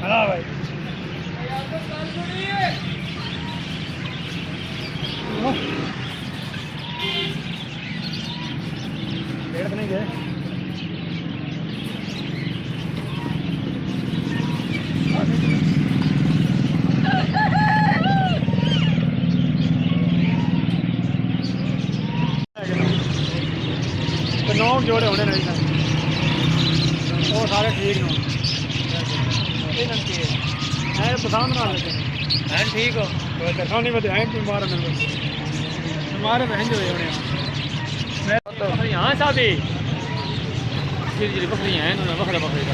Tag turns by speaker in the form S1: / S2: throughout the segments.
S1: हाँ भाई पेड़ नहीं गए तो 9 जोड़े होने नहीं वो सारे ठीक नो है पसंद ना लेते हैं ठीक हो देखा नहीं बताया बीमार है मेरे बीमार है बहन जो है मैं तो यहाँ साहबी जी बकरी हैं उन्होंने बकरा बकरी का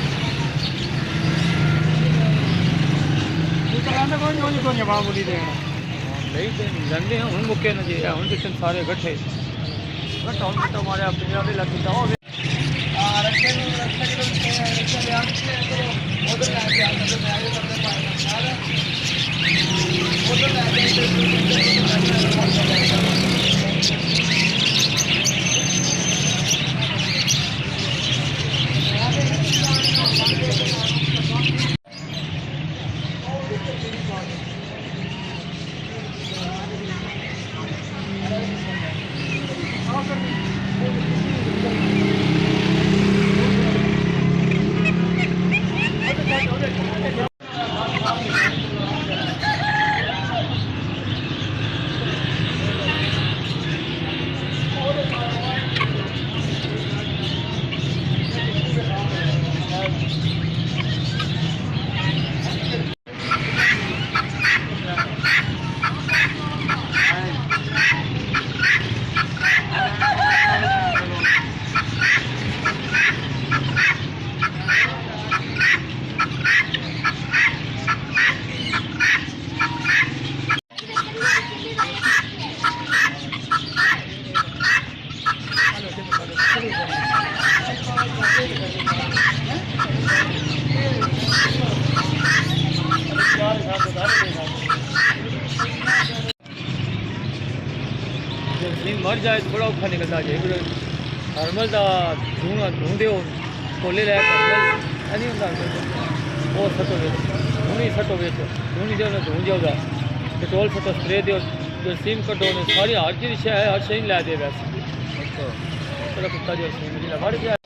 S1: कोई जवाब बोली देना नहीं जानते हैं हूँ मुक्के ना जी हूँ जितने सारे गठे हमारे पंजाबी इलाके का मर जाए थोड़ा औखा निकलता जाए हरमल का धूना ढूंढे कोले लै नहीं होंगे वो सटो बेच धूनी सटो बेच धूनी जो धून जाओगा पेट्रोल सटो स्प्रे दो जो सीम कटो सारी हर चीज़ है हर शही लै दे वैसे कुत्ता जो सीम बढ़ गया